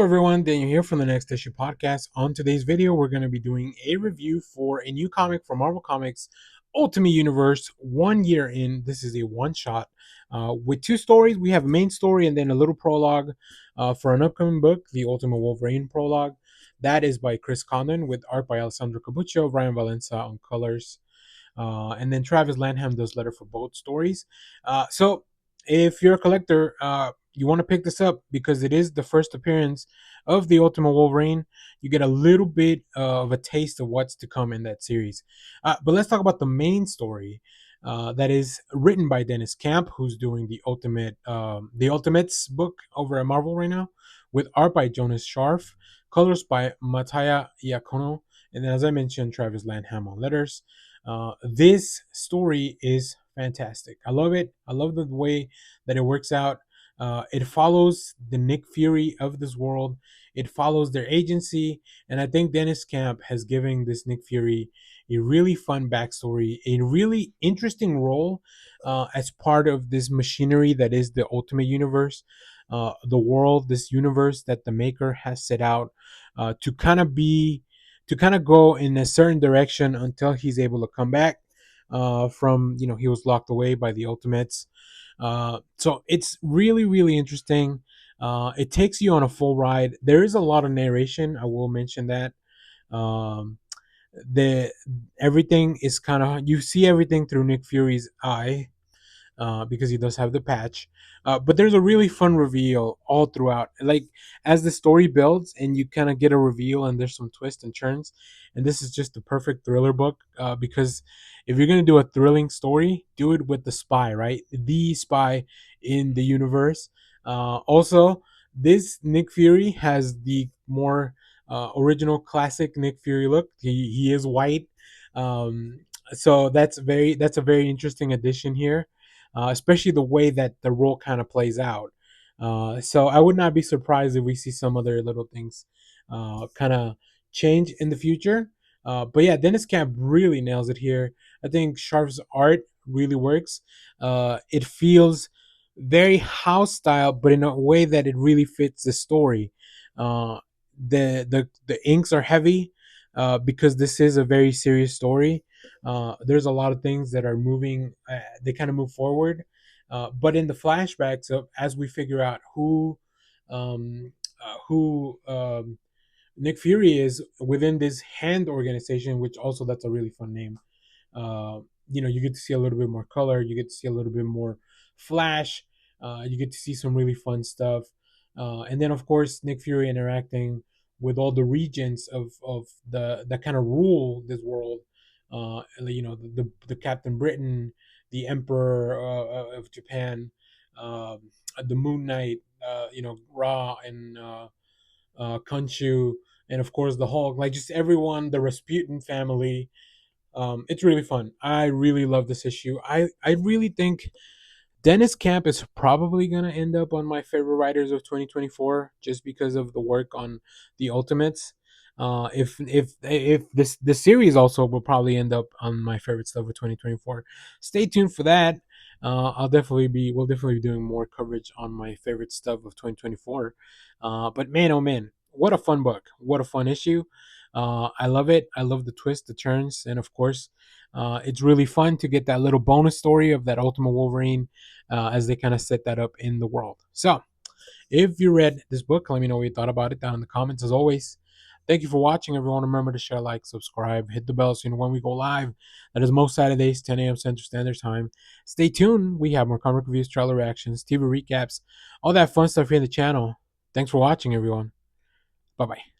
everyone, Daniel here from the Next Issue Podcast. On today's video, we're going to be doing a review for a new comic from Marvel Comics, Ultimate Universe. 1 year in, this is a one-shot with two stories. We have a main story and then a little prologue for an upcoming book, the Ultimate Wolverine prologue. That is by Chris Condon with art by Alessandro Cabuccio, Ryan Valenza on colors. And then Travis Lanham does letter for both stories. So if you're a collector, you want to pick this up because it is the first appearance of the Ultimate Wolverine. You get a little bit of a taste of what's to come in that series. But let's talk about the main story. That is written by Deniz Camp, who's doing the Ultimates book over at Marvel right now, with art by Jonas Scharf, colors by Mattia Iacono, and then as I mentioned, Travis Lanham on letters. This story is fantastic. I love it. I love the way that it works out. It follows the Nick Fury of this world. It follows their agency, and I think Deniz Camp has given this Nick Fury a really fun backstory, a really interesting role as part of this machinery that is the Ultimate Universe, the world, this universe that the maker has set out to kind of go in a certain direction until he's able to come back from he was locked away by the Ultimates. So it's really interesting. It takes you on a full ride. There is a lot of narration. I will mention that. Um, the Everything is kind of, you see everything through Nick Fury's eye, because he does have the patch. But there's a really fun reveal all throughout. Like as the story builds and you kind of get a reveal and there's some twists and turns. And this is just the perfect thriller book because if you're gonna do a thrilling story, do it with the spy, right? The spy in the universe. Also, this Nick Fury has the more original classic Nick Fury look. He is white. Um, so that's a very interesting addition here, especially the way that the role kind of plays out. So I would not be surprised if we see some other little things kind of change in the future. But yeah, Dennis Camp really nails it here. I think Sharp's art really works. It feels very house style, but in a way that it really fits the story. Uh, the inks are heavy because this is a very serious story. There's a lot of things that are moving. They kind of move forward, but in the flashbacks of as we figure out who Nick Fury is within this hand organization, which also that's a really fun name. You get to see a little bit more color. You get to see a little bit more flash. You get to see some really fun stuff, and then of course Nick Fury interacting with all the regions of the that kind of rule this world. The Captain Britain, the Emperor of Japan, um, the Moon Knight, Ra and Khonshu, and of course the Hulk. Like just everyone, the Rasputin family. It's really fun. I really love this issue. I really think Dennis Camp is probably gonna end up on my favorite writers of 2024 just because of the work on the Ultimates. If this series also will probably end up on my favorite stuff of 2024. Stay tuned for that. We'll definitely be doing more coverage on my favorite stuff of 2024. But man, oh man, what a fun book! What a fun issue! I love it. I love the twists, the turns, and of course, it's really fun to get that little bonus story of that Ultimate Wolverine as they kind of set that up in the world. So, if you read this book, let me know what you thought about it down in the comments. As always, thank you for watching, everyone. Remember to share, like, subscribe, hit the bell so you know when we go live. That is most Saturdays, 10 a.m. Central Standard Time. Stay tuned. We have more comic reviews, trailer reactions, TV recaps, all that fun stuff here in the channel. Thanks for watching, everyone. Bye bye.